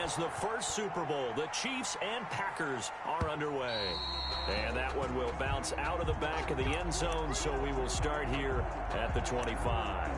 has the first Super Bowl. The Chiefs and Packers are underway. And that one will bounce out of the back of the end zone, so we will start here at the 25.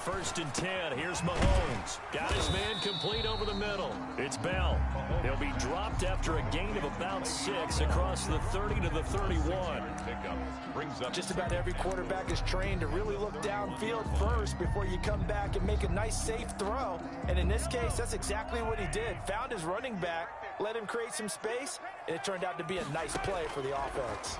First and 10. Here's Mahomes. Got his man complete over the middle. It's Bell. He'll be dropped after a gain of about 6 across the 30 to the 31. Just about every quarterback is trained to really look downfield first before you come back and make a nice, safe throw. And in this case, that's exactly what he did. Found his running back, let him create some space, and it turned out to be a nice play for the offense.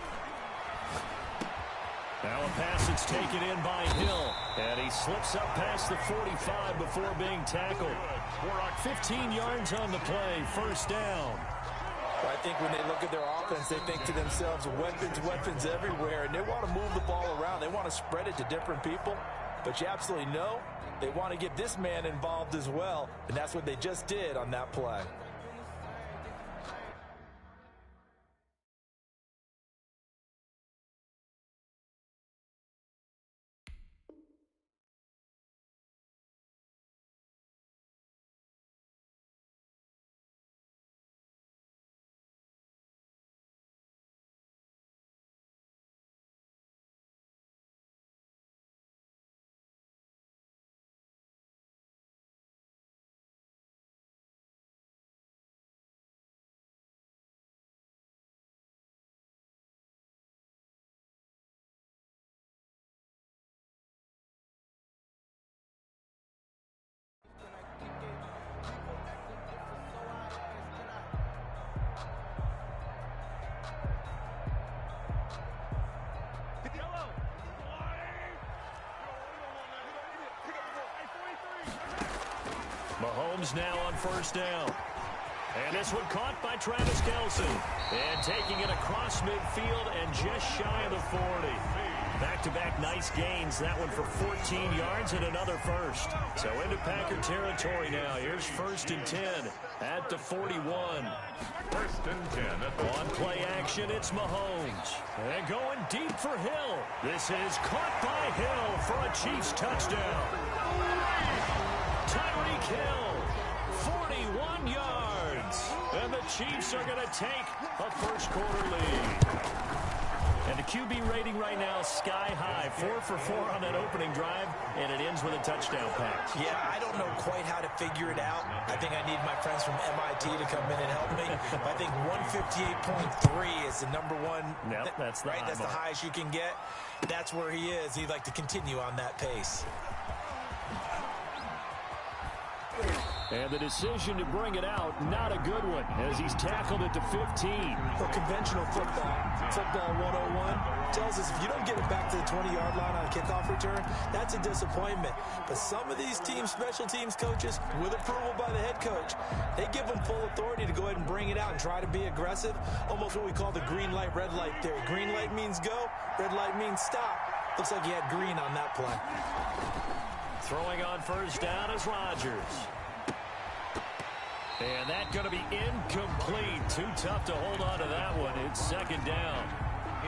Now a pass that's taken in by Hill, and he slips up past the 45 before being tackled. 15 yards on the play, first down. Well, I think when they look at their offense, they think to themselves, weapons everywhere, and they want to move the ball around. They want to spread it to different people, but you absolutely know they want to get this man involved as well, and that's what they just did on that play. Mahomes now on first down. And this one caught by Travis Kelce. And taking it across midfield and just shy of the 40. Back-to-back nice gains. That one for 14 yards and another first. So into Packer territory now. Here's first and 10 at the 41. First and 10. On play action, it's Mahomes. And going deep for Hill. This is caught by Hill for a Chiefs touchdown. Tyreek Hill, 41 yards. And the Chiefs are going to take a first-quarter lead. And the QB rating right now is sky high. 4 for 4 on that opening drive, and it ends with a touchdown pass. Yeah, I don't know quite how to figure it out. I think I need my friends from MIT to come in and help me. I think 158.3 is the number one. Yep, that's the right. That's the highest you can get. That's where he is. He'd like to continue on that pace. And the decision to bring it out, not a good one, as he's tackled it to 15. For conventional football 101 tells us if you don't get it back to the 20-yard line on a kickoff return, that's a disappointment. But some of these teams, special teams coaches, with approval by the head coach, they give them full authority to go ahead and bring it out and try to be aggressive, almost what we call the green light, red light theory. Green light means go, red light means stop. Looks like he had green on that play. Throwing on first down is Rodgers. And that's going to be incomplete. Too tough to hold on to that one. It's second down.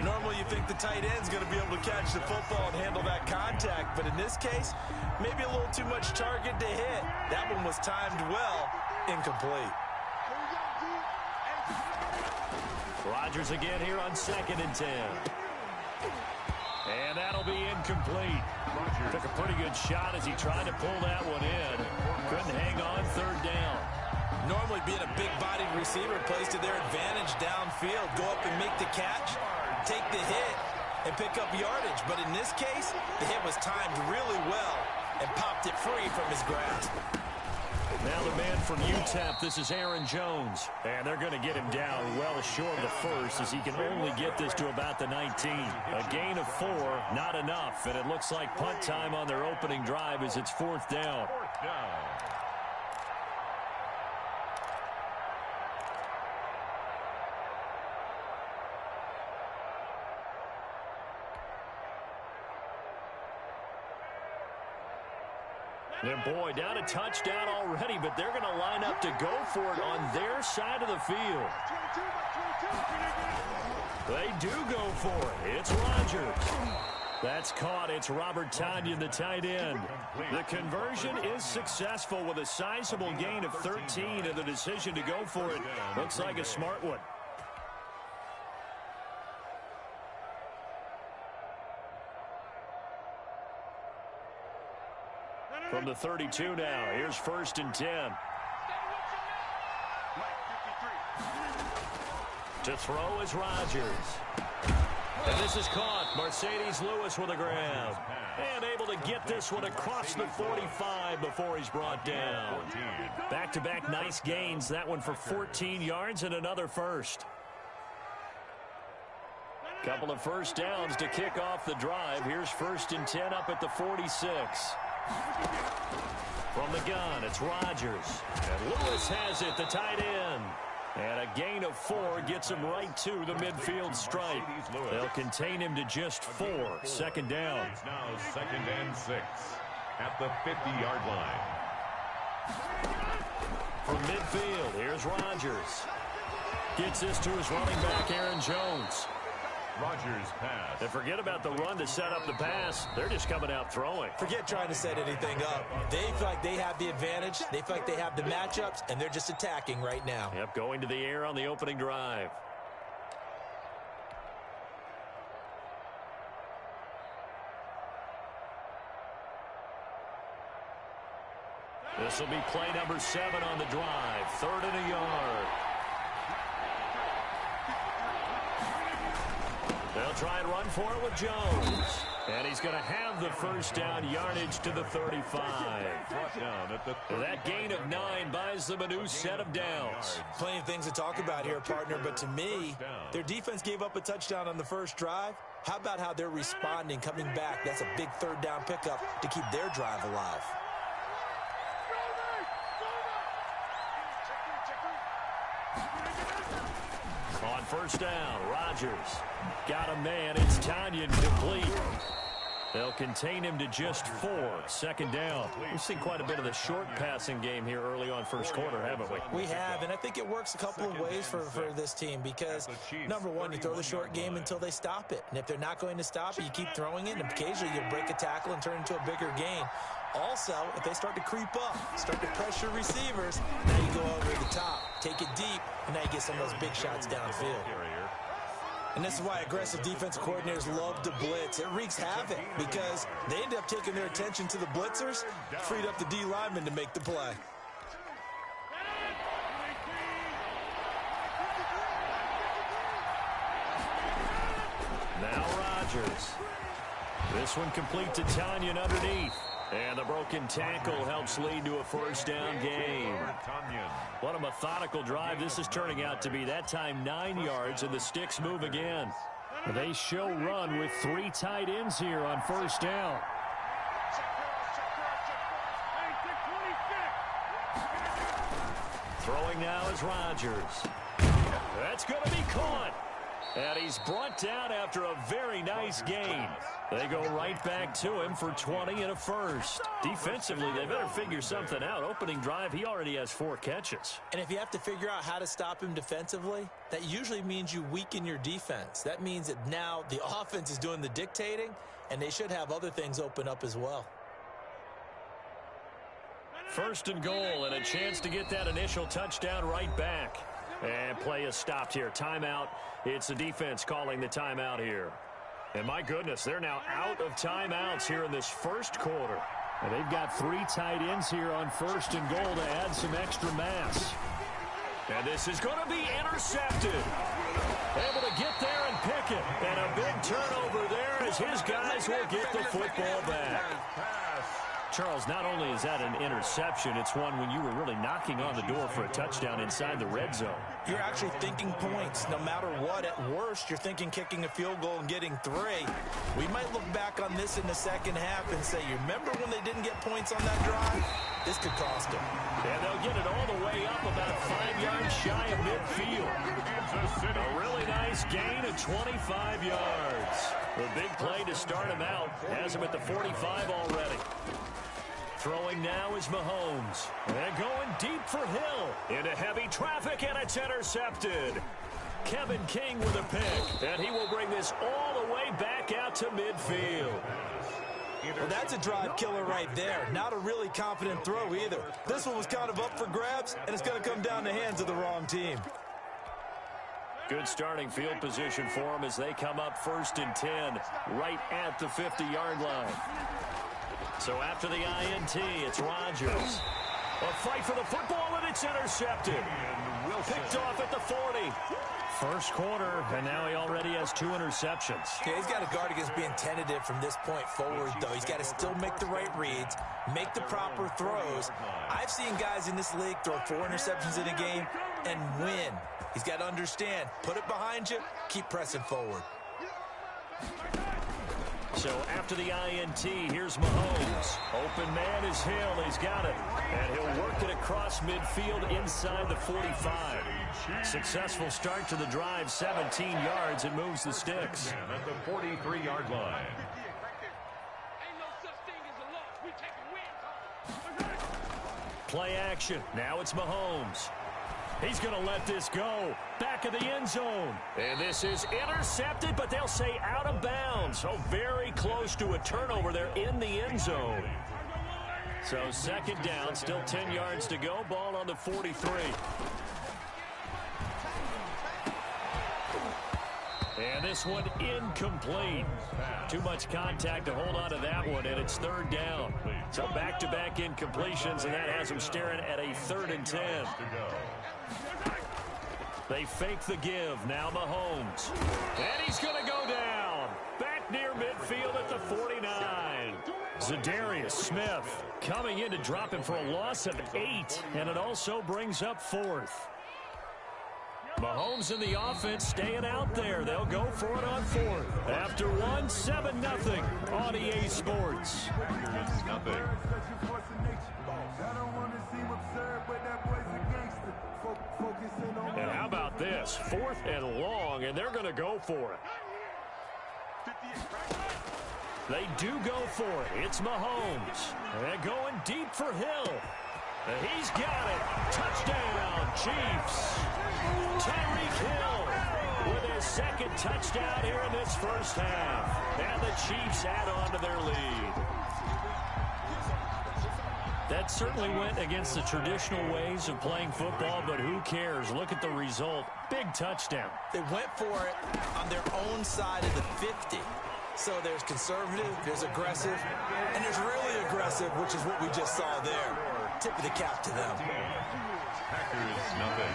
Normally you think the tight end's going to be able to catch the football and handle that contact, but in this case, maybe a little too much target to hit. That one was timed well. Incomplete. Rodgers again here on second and 10. And that'll be incomplete. Took a pretty good shot as he tried to pull that one in. Couldn't hang on third down. Normally being a big-bodied receiver plays to their advantage downfield. Go up and make the catch, take the hit, and pick up yardage. But in this case, the hit was timed really well and popped it free from his grasp. Now the man from UTEP, this is Aaron Jones. And they're going to get him down well short of the first as he can only get this to about the 19. A gain of 4, not enough. And it looks like punt time on their opening drive as it's fourth down. And boy, down a touchdown already, but they're going to line up to go for it on their side of the field. They do go for it. It's Rodgers. That's caught. It's Robert Tonyan, the tight end. The conversion is successful with a sizable gain of 13, and the decision to go for it looks like a smart one. From the 32 now, here's 1st and 10. To throw is Rodgers. And this is caught. Mercedes Lewis with a grab. And able to get this one across the 45 before he's brought down. Back-to-back nice gains. That one for 14 yards and another first. Couple of first downs to kick off the drive. Here's 1st and 10 up at the 46. From the gun, it's Rodgers. And Lewis has it, the tight end. And a gain of 4 gets him right to the midfield stripe. They'll contain him to just 4. 2nd down. It's now 2nd and 6 at the 50-yard line. From midfield, here's Rodgers. Gets this to his running back, Aaron Jones. Rodgers pass. And forget about the run to set up the pass. They're just coming out throwing. Forget trying to set anything up. They feel like they have the advantage. They feel like they have the matchups, and they're just attacking right now. Yep, going to the air on the opening drive. This will be play number 7 on the drive. 3rd and a yard. They'll try and run for it with Jones. And he's going to have the first down yardage to the 35. That gain of 9 buys them a new set of downs. Plenty of things to talk about here, partner, but to me, their defense gave up a touchdown on the first drive. How about how they're responding, coming back? That's a big 3rd down pickup to keep their drive alive. On 1st down, Rodgers got a man. It's Tonyan complete. They'll contain him to just 4. 2nd down. We've seen quite a bit of the short passing game here early on first quarter, haven't we? We have, and I think it works a couple of ways for this team because, number one, you throw the short game until they stop it. And if they're not going to stop it, you keep throwing it, and occasionally you'll break a tackle and turn it into a bigger gain. Also, if they start to creep up, start to pressure receivers, now you go over the top, take it deep, and now you get some of those big shots downfield. And this is why aggressive defensive coordinators love to blitz. It wreaks havoc because they end up taking their attention to the blitzers, freed up the D linemen to make the play. Now Rodgers. This one complete to Tonyan underneath. And the broken tackle helps lead to a first down gain. What a methodical drive this is turning out to be. That time 9 yards, and the sticks move again. They show run with 3 tight ends here on first down. Throwing now is Rodgers. That's going to be caught. And he's brought down after a very nice gain. They go right back to him for 20 and a first. Defensively, they better figure something out. Opening drive, he already has 4 catches. And if you have to figure out how to stop him defensively, that usually means you weaken your defense. That means that now the offense is doing the dictating, and they should have other things open up as well. 1st and goal, and a chance to get that initial touchdown right back. And play is stopped here. Timeout. It's the defense calling the timeout here. And my goodness, they're now out of timeouts here in this first quarter. And they've got 3 tight ends here on 1st and goal to add some extra mass. And this is going to be intercepted. Able to get there and pick it. And a big turnover there as his guys will get the football back. Charles, not only is that an interception, it's one when you were really knocking on the door for a touchdown inside the red zone. You're actually thinking points no matter what. At worst, you're thinking kicking a field goal and getting 3. We might look back on this in the second half and say, you remember when they didn't get points on that drive? This could cost them. And they'll get it all the way up about 5 yards shy of midfield. A really nice gain of 25 yards. The big play to start him out has him at the 45 already. Throwing now is Mahomes. And going deep for Hill. Into heavy traffic, and it's intercepted. Kevin King with a pick. And he will bring this all the way back out to midfield. Well, that's a drive killer right there. Not a really confident throw either. This one was kind of up for grabs, and it's going to come down the hands of the wrong team. Good starting field position for them as they come up 1st and 10, right at the 50-yard line. So after the INT, it's Rodgers. A fight for the football, and it's intercepted. Picked off at the 40. First quarter, and now he already has 2 interceptions. Yeah, he's got to guard against being tentative from this point forward, though. He's got to still make the right reads, make the proper throws. I've seen guys in this league throw 4 interceptions in a game and win. He's got to understand, put it behind you, keep pressing forward. So after the INT, here's Mahomes. Open man is Hill. He's got it. And he'll work it across midfield inside the 45. Successful start to the drive, 17 yards, and moves the sticks. At the 43-yard line. Play action. Now it's Mahomes. He's going to let this go. Back of the end zone. And this is intercepted, but they'll say out of bounds. So very close to a turnover there in the end zone. So 2nd down, still 10 yards to go. Ball on the 43. And this one incomplete. Too much contact to hold on to that one, and it's 3rd down. So back-to-back incompletions, and that has them staring at a 3rd and 10. They fake the give. Now Mahomes. And he's going to go down. Back near midfield at the 49. Zadarius Smith coming in to drop him for a loss of 8. And it also brings up 4th. Mahomes and the offense staying out there. They'll go for it on 4th. After 1, 7-0 on EA Sports. Nothing. And how about this? 4th and long, and they're going to go for it. They do go for it. It's Mahomes. And going deep for Hill. And he's got it. Touchdown, Chiefs. Tyreek Hill with his 2nd touchdown here in this first half. And the Chiefs add on to their lead. That certainly went against the traditional ways of playing football, but who cares? Look at the result. Big touchdown. They went for it on their own side of the 50. So there's conservative, there's aggressive, and there's really aggressive, which is what we just saw there. Tip of the cap to them. Packers, nothing.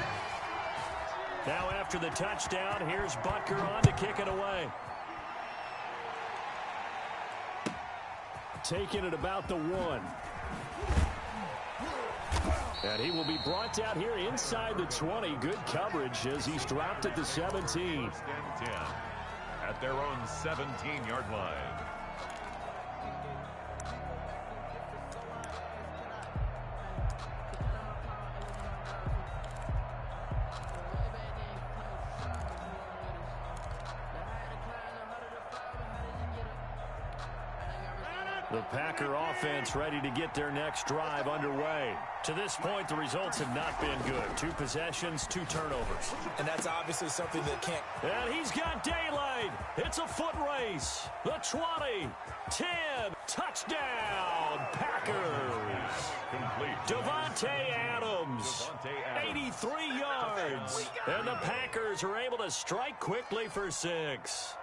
Now after the touchdown, here's Butker on to kick it away. Taking it about the 1. And he will be brought down here inside the 20. Good coverage as he's dropped at the 17. 10 at their own 17-yard line. The Packer offense ready to get their next drive underway. To this point, the results have not been good. 2 possessions, 2 turnovers. And that's obviously something that can't... And he's got daylight. It's a foot race. The 20, 10, touchdown, Packers. Complete. Devontae Adams, 83 yards. And the Packers are able to strike quickly for 6.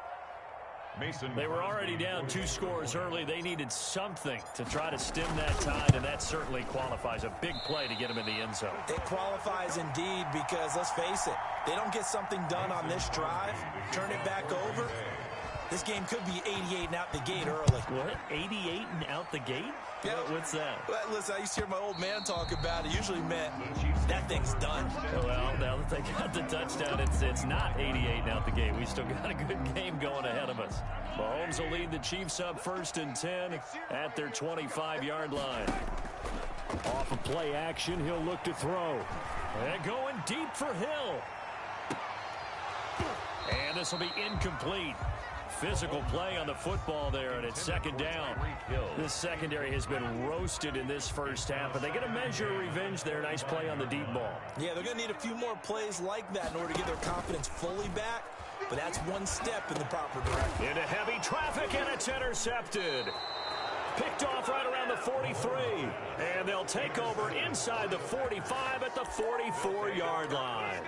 They were already down 2 scores early. They needed something to try to stem that tide, and that certainly qualifies. A big play to get them in the end zone. It qualifies indeed because, let's face it, they don't get something done on this drive, turn it back over. This game could be 88 and out the gate early. What? 88 and out the gate? Yeah. What's that? Well, listen, I used to hear my old man talk about it. Usually meant that thing's done. Well, now that they got the touchdown, it's not 88 and out the gate. We still got a good game going ahead of us. Mahomes will lead the Chiefs up 1st and 10 at their 25-yard line. Off of play action, he'll look to throw. And going deep for Hill. And this will be incomplete. physical play on the football there, and it's second down. This secondary has been roasted in this first half, but they get a measure of revenge there. Nice play on the deep ball. Yeah, they're going to need a few more plays like that in order to get their confidence fully back, but that's one step in the proper direction. Into heavy traffic, and it's intercepted. Picked off right around the 43, and they'll take over inside the 45 at the 44-yard line.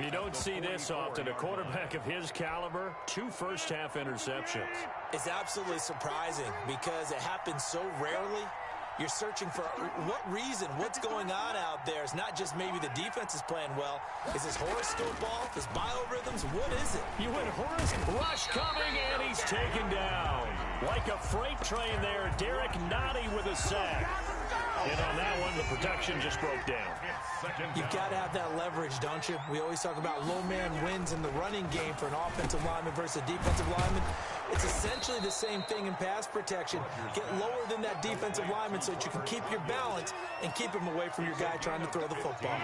You don't see this often. A quarterback of his caliber, 2 first-half interceptions. It's absolutely surprising because it happens so rarely. You're searching for what reason, what's going on out there. It's not just maybe the defense is playing well. Is his horoscope off? His biorhythms? What is it? You went horoscope. Rush coming, and he's taken down. Like a freight train there, Derek Nottie with a sack. And on that one, the protection just broke down. You've got to have that leverage, don't you? We always talk about low man wins in the running game for an offensive lineman versus a defensive lineman. It's essentially the same thing in pass protection. Get lower than that defensive lineman so that you can keep your balance and keep him away from your guy trying to throw the football.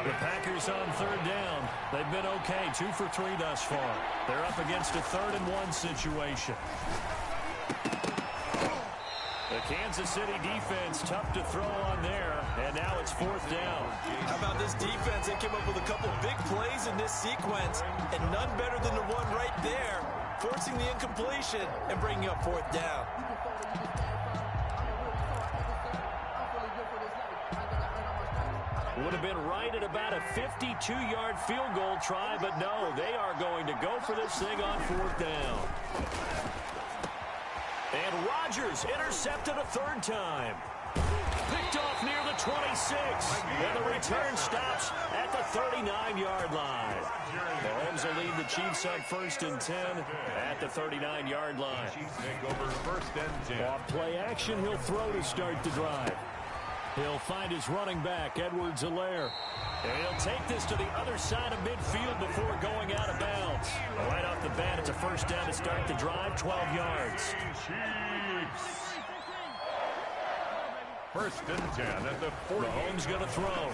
The Packers on third down. They've been okay, 2 for 3 thus far. They're up against a 3rd-and-1 situation. The Kansas City defense tough to throw on there, and now it's 4th down. How about this defense? They came up with a couple big plays in this sequence, and none better than the one right there, forcing the incompletion and bringing up 4th down. Would have been right at about a 52-yard field goal try, but no, they are going to go for this thing on 4th down. And Rodgers intercepted a 3rd time. Picked off near the 26. And the return stops at the 39-yard line. Mahomes will lead the Chiefs on 1st and 10 at the 39-yard line. Off play action, he'll throw to start the drive. He'll find his running back, Edwards-Helaire. And he'll take this to the other side of midfield before going out of bounds. Right off the bat, it's a 1st down to start the drive, 12 yards. 1st and 10 at the 40. Mahomes going to throw.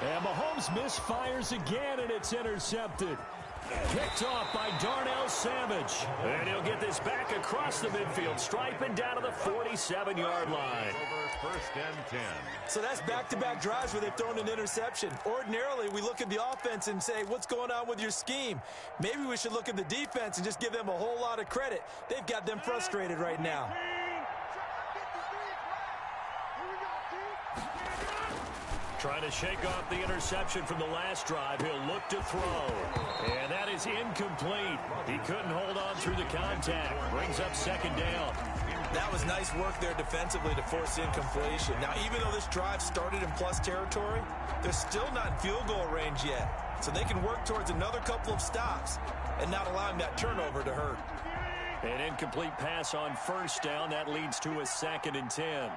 And Mahomes misfires again, and it's intercepted. Picked off by Darnell Savage. And he'll get this back across the midfield, striping down to the 47-yard line. 1st and 10. So that's back-to-back drives where they've thrown an interception. Ordinarily, we look at the offense and say, what's going on with your scheme? Maybe we should look at the defense and just give them a whole lot of credit. They've got them frustrated right now. Trying to shake off the interception from the last drive. He'll look to throw. And that is incomplete. He couldn't hold on through the contact. Brings up 2nd down. That was nice work there defensively to force the incompletion. Now, even though this drive started in plus territory, they're still not in field goal range yet. So they can work towards another couple of stops and not allowing that turnover to hurt. An incomplete pass on 1st down. That leads to a 2nd and 10.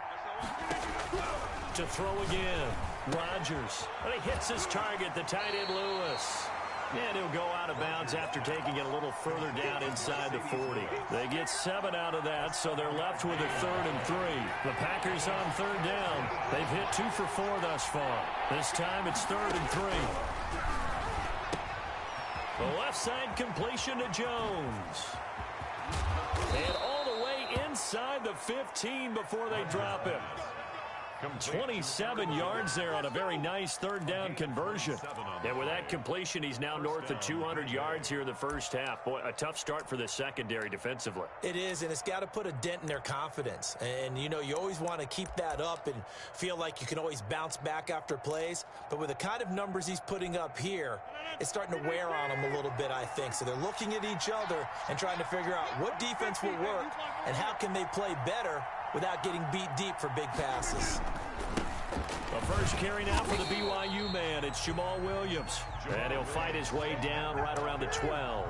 To throw again. Rodgers. But he hits his target, the tight end Lewis. And he'll go out of bounds after taking it a little further down inside the 40. They get 7 out of that, so they're left with a 3rd and 3. The Packers on 3rd down. They've hit 2 for 4 thus far. This time it's 3rd and 3. The left side completion to Jones. And all the way inside the 15 before they drop him. 27 yards there on a very nice 3rd down conversion. And with that completion, he's now north of 200 yards here in the first half. Boy, a tough start for the secondary defensively. It is, and it's got to put a dent in their confidence. And, you know, you always want to keep that up and feel like you can always bounce back after plays. But with the kind of numbers he's putting up here, it's starting to wear on them a little bit, I think. So they're looking at each other and trying to figure out what defense will work and how can they play better without getting beat deep for big passes. The first carry now for the BYU man. It's Jamal Williams. And he'll fight his way down right around the 12.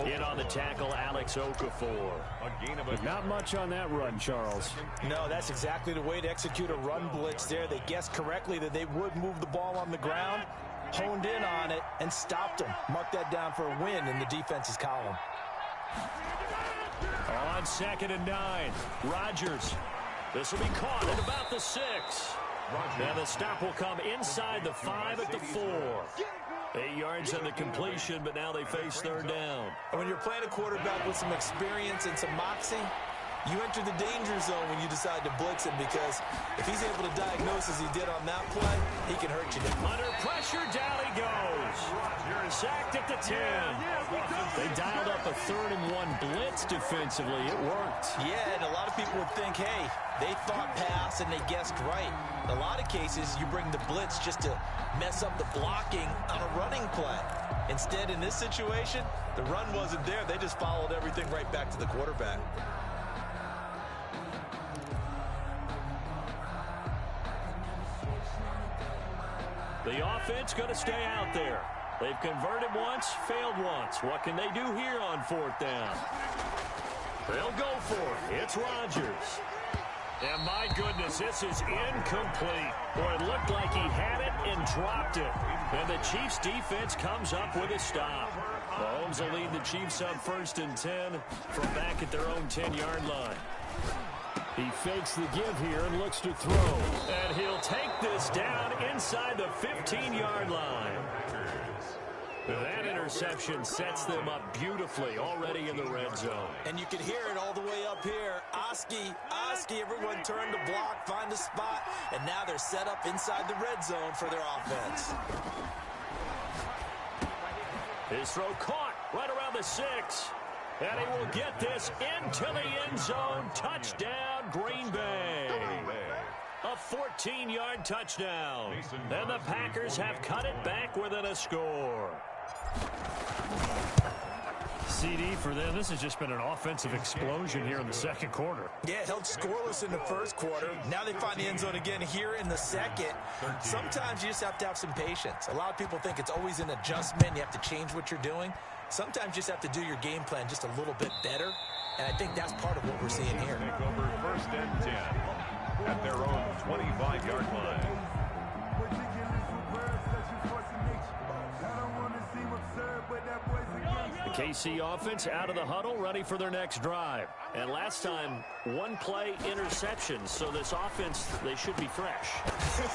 In on the tackle, Alex Okafor. Not much on that run, Charles. No, that's exactly the way to execute a run blitz there. They guessed correctly that they would move the ball on the ground, honed in on it, and stopped them. Mark that down for a win in the defense's column. On 2nd and 9, Rodgers. This will be caught at about the 6. Now the stop will come inside the 5 at the 4. 8 yards on the completion, but now they face third down. And when you're playing a quarterback with some experience and some moxie, you enter the danger zone when you decide to blitz him, because if he's able to diagnose as he did on that play, he can hurt you. Under pressure, down he goes. Sacked at the 10. They dialed up a 3rd and 1 blitz defensively. It worked. Yeah, and a lot of people would think, hey, they thought pass and they guessed right. In a lot of cases, you bring the blitz just to mess up the blocking on a running play. Instead, in this situation, the run wasn't there. They just followed everything right back to the quarterback. The offense going to stay out there. They've converted once, failed once. What can they do here on 4th down? They'll go for it. It's Rodgers. And my goodness, this is incomplete. Boy, it looked like he had it and dropped it. And the Chiefs defense comes up with a stop. Mahomes will lead the Chiefs up 1st and 10 from back at their own 10-yard line. He fakes the give here and looks to throw. And he'll take this down inside the 15-yard line. That interception sets them up beautifully already in the red zone. And you can hear it all the way up here. Oski, everyone turn to block, find a spot, and now they're set up inside the red zone for their offense. His throw caught right around the 6. And he will get this into the end zone. Touchdown, Green Bay. A 14-yard touchdown. And the Packers have cut it back within a score. CD for them. This has just been an offensive explosion here in the second quarter. Yeah, held scoreless in the first quarter. Now they find the end zone again here in the second. Sometimes you just have to have some patience. A lot of people think it's always an adjustment. You have to change what you're doing. Sometimes you just have to do your game plan just a little bit better. And I think that's part of what we're seeing here. Take over 1st and 10 at their own 25-yard line. The KC offense out of the huddle, ready for their next drive. And last time, 1-play interception. So this offense, they should be fresh.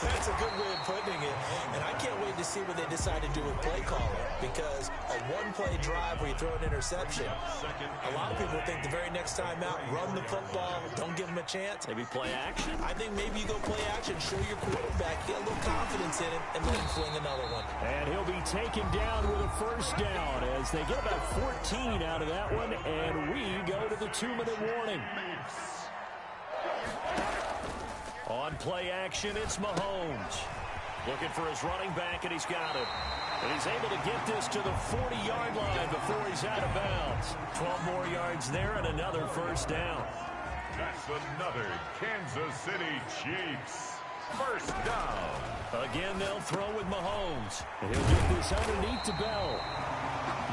That's a good way of putting it. And I can't wait to see what they decide to do with play calling. Because a 1-play drive where you throw an interception, a lot of people think the very next time out, run the football, don't give them a chance. Maybe play action? I think maybe you go play action, show your quarterback, get a little confidence in him, and let him fling another one. And he'll be taken down with a 1st down as they get about 14 out of that one, and we go to the 2-minute warning. On play action, it's Mahomes. Looking for his running back, and he's got it. And he's able to get this to the 40-yard line before he's out of bounds. 12 more yards there and another 1st down. That's another Kansas City Chiefs 1st down. Again, they'll throw with Mahomes. And he'll get this underneath to Bell.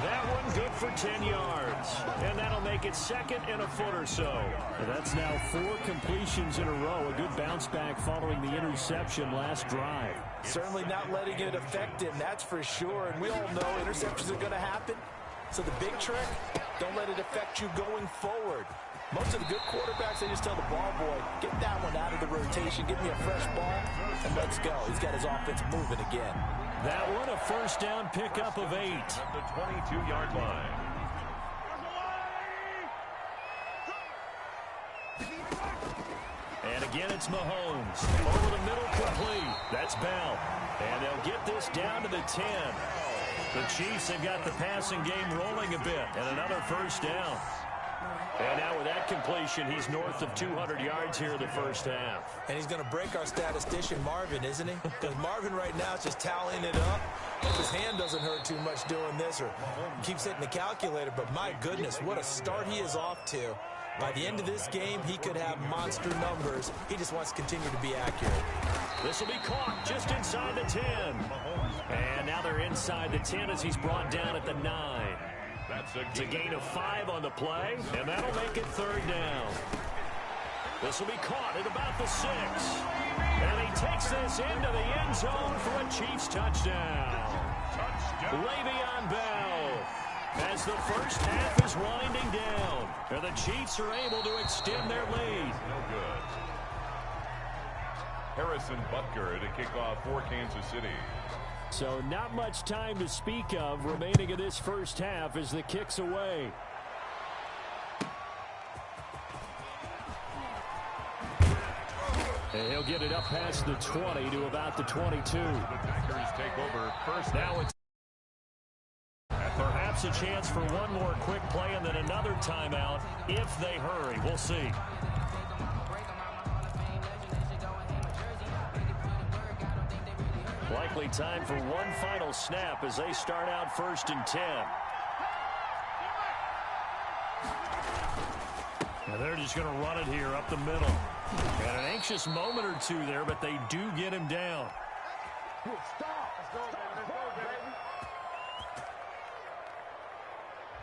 That one good for 10 yards. And that'll make it 2nd and a foot or so. And that's now 4 completions in a row. A good bounce back following the interception last drive. Certainly not letting it affect him, that's for sure. And we all know interceptions are going to happen. So the big trick, don't let it affect you going forward. Most of the good quarterbacks, they just tell the ball boy, get that one out of the rotation, give me a fresh ball, and let's go. He's got his offense moving again. That one a 1st down pickup of 8. At the 22-yard line. And again, it's Mahomes. Over the middle, complete. That's Bell. And they'll get this down to the 10. The Chiefs have got the passing game rolling a bit. And another 1st down. And now with that completion, he's north of 200 yards here in the 1st half. And he's going to break our statistician, Marvin, isn't he? Because Marvin right now is just tallying it up. Hope his hand doesn't hurt too much doing this or keeps hitting the calculator. But my goodness, what a start he is off to. By the end of this game, he could have monster numbers. He just wants to continue to be accurate. This will be caught just inside the 10. And now they're inside the 10 as he's brought down at the 9. It's a gain of 5 on the play, and that'll make it 3rd down. This will be caught at about the 6. And he takes this into the end zone for a Chiefs touchdown. Le'Veon Bell. As the first half is winding down, and the Chiefs are able to extend their lead. No good. Harrison Butker to kick off for Kansas City. So not much time to speak of remaining in this first half as the kick's away. And he'll get it up past the 20 to about the 22. The Packers take over first. Now it's perhaps a chance for one more quick play and then another timeout if they hurry. We'll see. Likely time for one final snap as they start out 1st and 10. And they're just going to run it here up the middle. Got an anxious moment or two there, but they do get him down.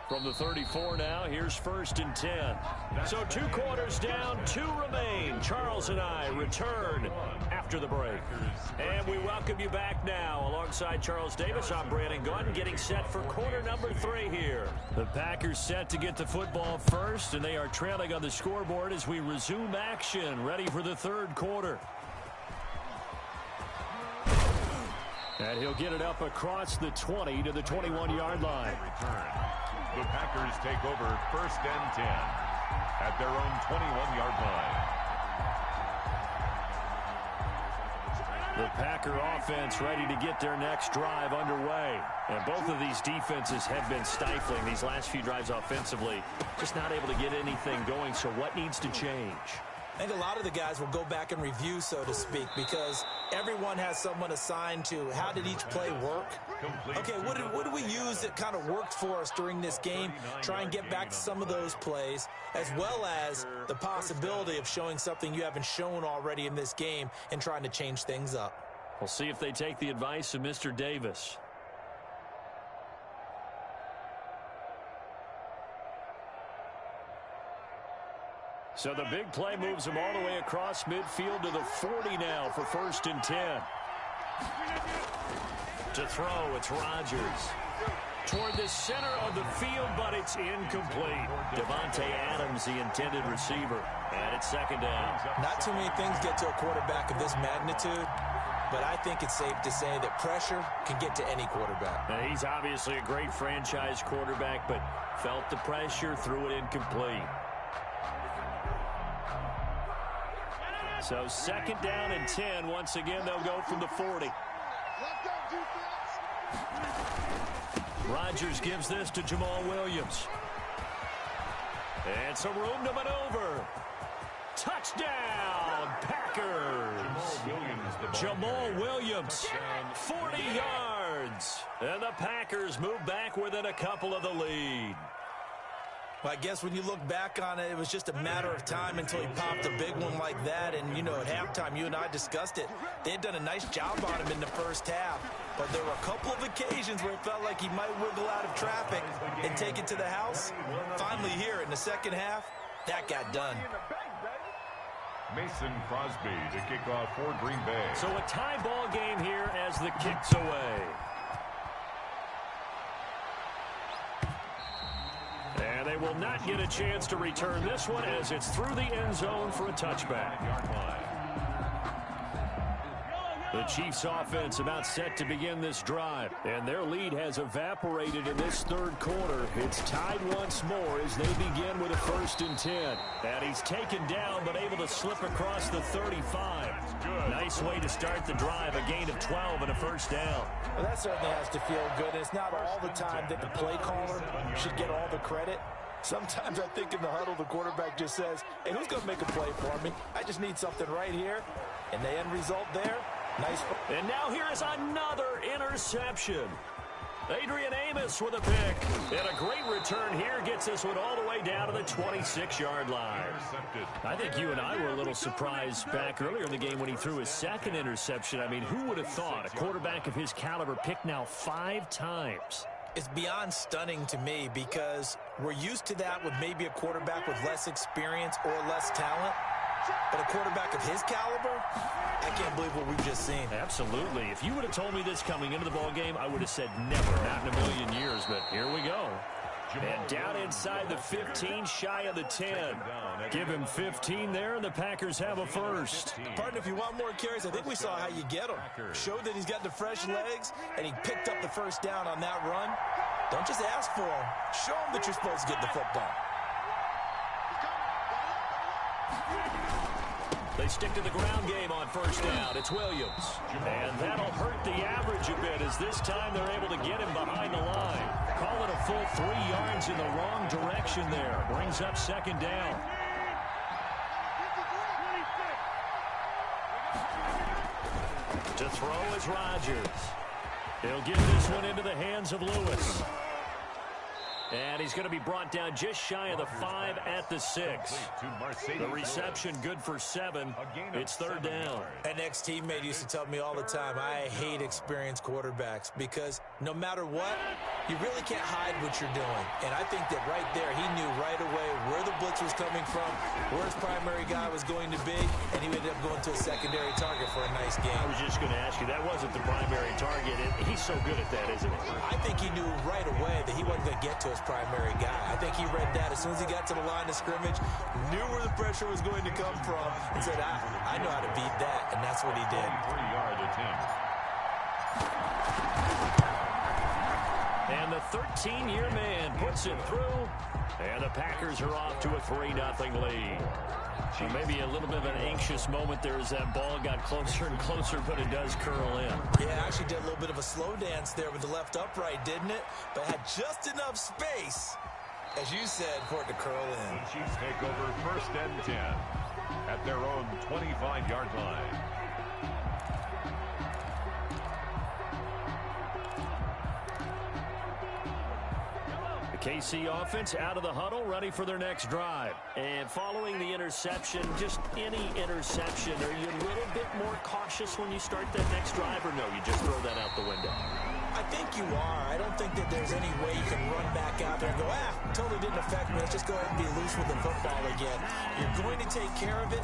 From the 34 now, here's 1st and 10. So 2 quarters down, 2 remain. Charles and I return after the break. And we welcome you back now. Alongside Charles Davis, I'm Brandon Gunn, getting set for quarter number 3 here. The Packers set to get the football first, and they are trailing on the scoreboard as we resume action, ready for the 3rd quarter. And he'll get it up across the 20 to the 21-yard line. The Packers take over 1st and 10 at their own 21-yard line. The Packer offense ready to get their next drive underway. And both of these defenses have been stifling these last few drives offensively. Just not able to get anything going, so what needs to change? I think a lot of the guys will go back and review, so to speak, because everyone has someone assigned to how did each play work. Okay, what did we use that kind of worked for us during this game? Try and get back to some of those plays, as well as the possibility of showing something you haven't shown already in this game and trying to change things up. We'll see if they take the advice of Mr. Davis. So the big play moves them all the way across midfield to the 40 now for 1st and 10. To throw, it's Rodgers. Toward the center of the field, but it's incomplete. Devontae Adams, the intended receiver. And it's 2nd down. Not too many things get to a quarterback of this magnitude, but I think it's safe to say that pressure can get to any quarterback. Now, he's obviously a great franchise quarterback, but felt the pressure, threw it incomplete. So 2nd down and 10. Once again, they'll go from the 40. Rodgers gives this to Jamal Williams. And some room to maneuver. Touchdown, Packers. Jamal Williams, 40 yards. And the Packers move back within a couple of the lead. Well, I guess when you look back on it, it was just a matter of time until he popped a big one like that. And, you know, at halftime, you and I discussed it. They had done a nice job on him in the first half. But there were a couple of occasions where it felt like he might wiggle out of traffic and take it to the house. Finally here in the second half, that got done. Mason Crosby to kick off for Green Bay. So a tie ball game here as the kick's away. And they will not get a chance to return this one as it's through the end zone for a touchback. The Chiefs offense about set to begin this drive, and their lead has evaporated in this 3rd quarter. It's tied once more as they begin with a 1st and 10. And he's taken down but able to slip across the 35. Nice way to start the drive, a gain of 12 and a 1st down. Well, that certainly has to feel good. It's not all the time that the play caller should get all the credit. Sometimes I think in the huddle, the quarterback just says, hey, who's going to make a play for me? I just need something right here. And the end result there, nice. And now here is another interception. Adrian Amos with a pick. And a great return here gets this one all the way down to the 26-yard line. I think you and I were a little surprised back earlier in the game when he threw his 2nd interception. I mean, who would have thought a quarterback of his caliber picked now 5 times? It's beyond stunning to me because we're used to that with maybe a quarterback with less experience or less talent. But a quarterback of his caliber, I can't believe what we've just seen. Absolutely. If you would have told me this coming into the ball game, I would have said never, not in a million years. But here we go. And down inside the 15, shy of the 10. Give him 15 there, and the Packers have a first. Partner, if you want more carries, I think we saw how you get him. Showed that he's got the fresh legs, and he picked up the first down on that run. Don't just ask for him. Show him that you're supposed to get the football. They stick to the ground game on first down. It's Williams. And that'll hurt the average a bit as this time they're able to get him behind the line. Call it a full 3 yards in the wrong direction there. Brings up second down. To throw is Rodgers. He'll get this one into the hands of Lewis. And he's going to be brought down just shy of the 5 at the 6. The reception good for 7. It's third down. An ex-teammate used to tell me all the time, I hate experienced quarterbacks because no matter what, you really can't hide what you're doing. And I think that right there, he knew right away where the blitz was coming from, where his primary guy was going to be, and he ended up going to a secondary target for a nice game. I was just going to ask you, that wasn't the primary target. He's so good at that, isn't he? I think he knew right away that he wasn't going to get to his primary guy. I think he read that as soon as he got to the line of scrimmage, knew where the pressure was going to come from, and said, I know how to beat that, and that's what he did. 3-yard attempt. And the 13-year man puts it through, and the Packers are off to a 3-0 lead. So maybe a little bit of an anxious moment there as that ball got closer and closer, but it does curl in. Yeah, actually did a little bit of a slow dance there with the left upright, didn't it? But had just enough space, as you said, for it to curl in. The Chiefs take over first and 10 at their own 25-yard line. KC offense out of the huddle, ready for their next drive. And following the interception, just any interception, are you a little bit more cautious when you start that next drive, or no, you just throw that out the window? I think you are. I don't think that there's any way you can run back out there and go, totally didn't affect me. Let's just go ahead and be loose with the football again. You're going to take care of it.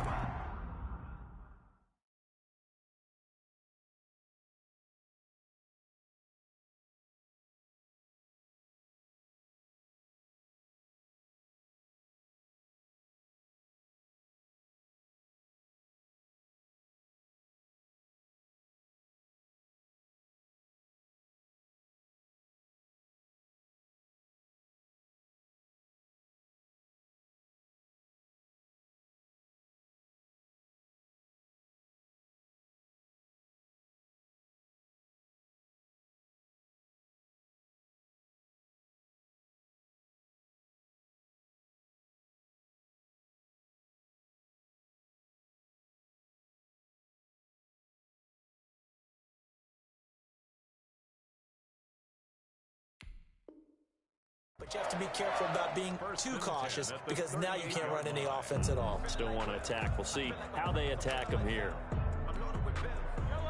But you have to be careful about being too cautious because now you can't run any offense at all. Still want to attack. We'll see how they attack them here.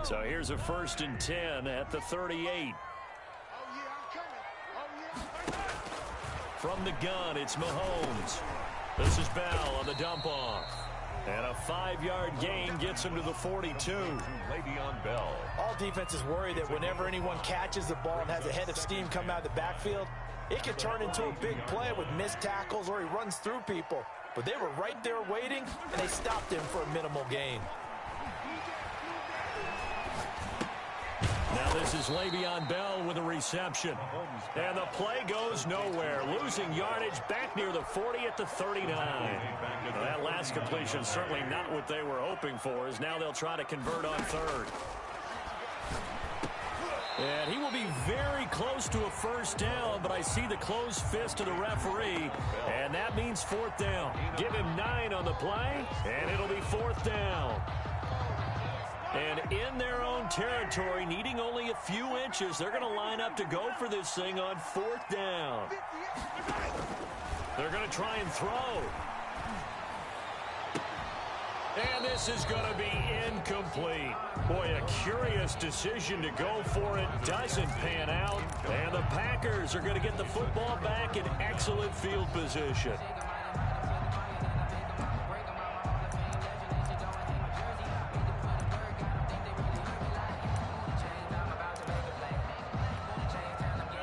So here's a first and 10 at the 38. From the gun, it's Mahomes. This is Bell on the dump off. And a 5-yard gain gets him to the 42. Le'Veon Bell. All defenses worry that whenever anyone catches the ball and has a head of steam come out of the backfield, it could turn into a big play with missed tackles or he runs through people. But they were right there waiting, and they stopped him for a minimal gain. Now this is Le'Veon Bell with a reception. And the play goes nowhere. Losing yardage back near the 40 at the 39. Well, that last completion certainly not what they were hoping for, as now they'll try to convert on third. And he will be very close to a first down, but I see the closed fist of the referee, and that means fourth down. Give him 9 on the play, and it'll be fourth down. And in their own territory, needing only a few inches, they're going to line up to go for this thing on fourth down. They're going to try and throw. And this is going to be incomplete. Boy, a curious decision to go for it. Doesn't pan out. And the Packers are going to get the football back in excellent field position.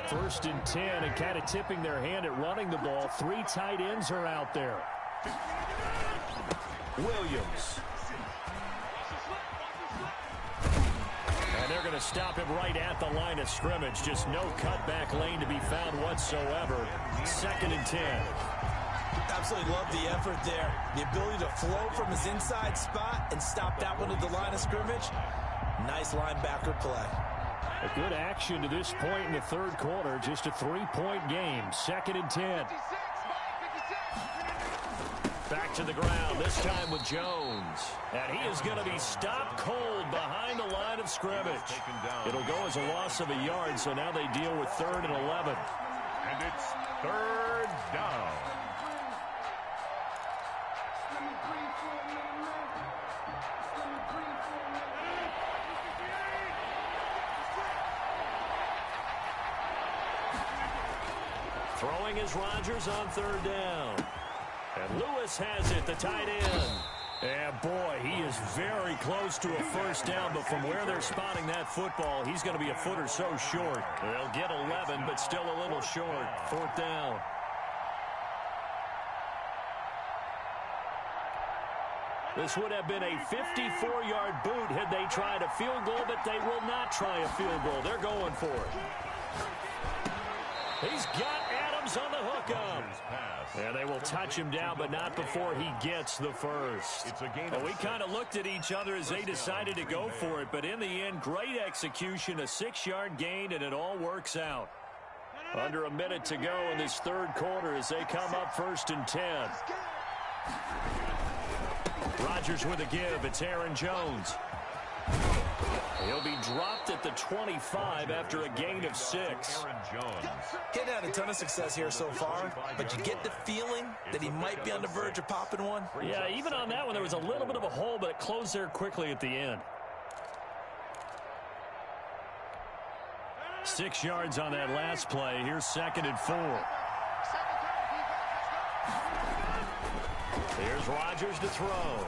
1st and 10, and kind of tipping their hand at running the ball. 3 tight ends are out there. Williams. And they're going to stop him right at the line of scrimmage. Just no cutback lane to be found whatsoever. 2nd and 10. Absolutely love the effort there. The ability to flow from his inside spot and stop that one at the line of scrimmage. Nice linebacker play. A good action to this point in the 3rd quarter. Just a 3-point game. 2nd and 10. Back to the ground, this time with Jones. And he is going to be stopped cold behind the line of scrimmage. It'll go as a loss of a yard, so now they deal with 3rd and 11. And it's 3rd down. Throwing is Rodgers on 3rd down. And Lewis has it, the tight end. And boy, he is very close to a 1st down, but from where they're spotting that football, he's going to be a foot or so short. They'll get 11, but still a little short. 4th down. This would have been a 54-yard boot had they tried a field goal, but they will not try a field goal. They're going for it. He's got Adams on the hookup. And they will touch him down, but not before he gets the 1st. Well, we kind of looked at each other as they decided to go for it, but in the end, great execution, a 6-yard gain, and it all works out. Under a minute to go in this 3rd quarter as they come up 1st and 10. Rodgers with a give. It's Aaron Jones. He'll be dropped at the 25 after a gain of 6. He's had a ton of success here so far, but you get the feeling that he might be on the verge of popping one. Yeah, even on that one, there was a little bit of a hole, but it closed there quickly at the end. 6 yards on that last play. Here's 2nd and 4. Here's Rodgers to throw.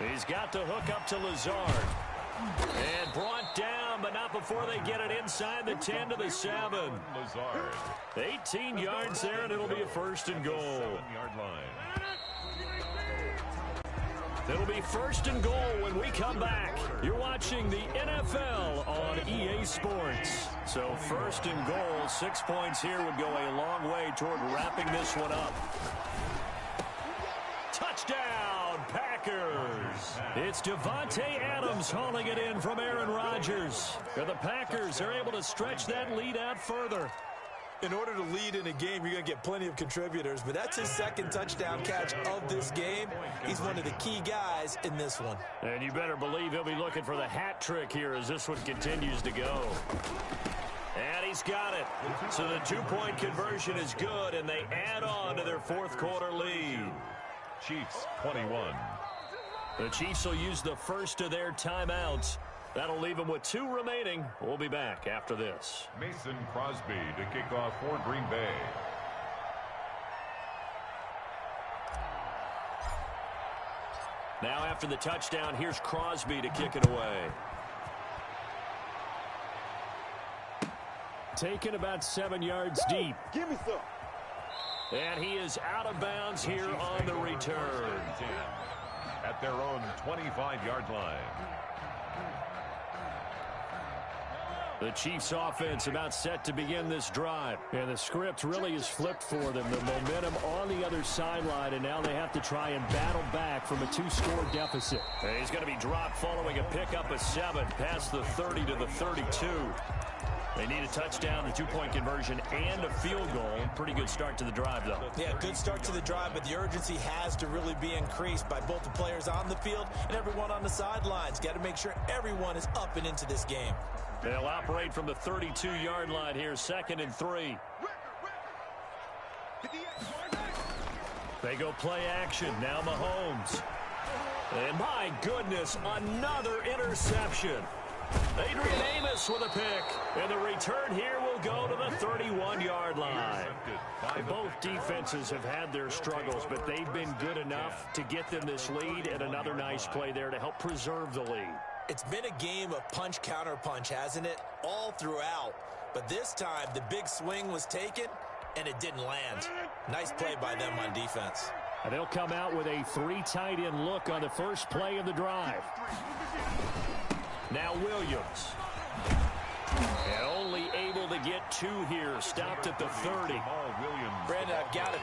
He's got the hook up to Lazard. And brought down, but not before they get it inside the 10 to the 7. Lazard. 18 yards there, and it'll be a 1st and goal. 7-yard line. It'll be 1st and goal when we come back. You're watching the NFL on EA Sports. So 1st and goal, 6 points here would go a long way toward wrapping this one up. Touchdown, Packers. It's Devontae Adams hauling it in from Aaron Rodgers. And the Packers are able to stretch that lead out further. In order to lead in a game, you're going to get plenty of contributors, but that's his 2nd touchdown catch of this game. He's one of the key guys in this one. And you better believe he'll be looking for the hat trick here as this one continues to go. And he's got it. So the 2-point conversion is good, and they add on to their 4th quarter lead. Chiefs 21. The Chiefs will use the first of their timeouts. That'll leave them with 2 remaining. We'll be back after this. Mason Crosby to kick off for Green Bay. Now after the touchdown, here's Crosby to kick it away. Taken about 7 yards deep. Give me some. And he is out of bounds here on the return. At their own 25-yard line. The Chiefs offense about set to begin this drive. And the script really is flipped for them. The momentum on the other sideline, and now they have to try and battle back from a 2-score deficit. And he's going to be dropped following a pickup of 7 past the 30 to the 32. They need a touchdown, a 2-point conversion, and a field goal. Pretty good start to the drive, though. Yeah, good start to the drive, but the urgency has to really be increased by both the players on the field and everyone on the sidelines. Got to make sure everyone is up and into this game. They'll operate from the 32-yard line here, 2nd and 3. They go play action. Now Mahomes. And my goodness, another interception. Adrian Amos with a pick. And the return here will go to the 31-yard line. Both defenses have had their struggles, but they've been good enough to get them this lead, and another nice play there to help preserve the lead. It's been a game of punch, counter punch, hasn't it? All throughout. But this time, the big swing was taken, and it didn't land. Nice play by them on defense. And they'll come out with a 3 tight end look on the first play of the drive. Now Williams. And only able to get 2 here. Stopped at the 30. Brandon, I've got to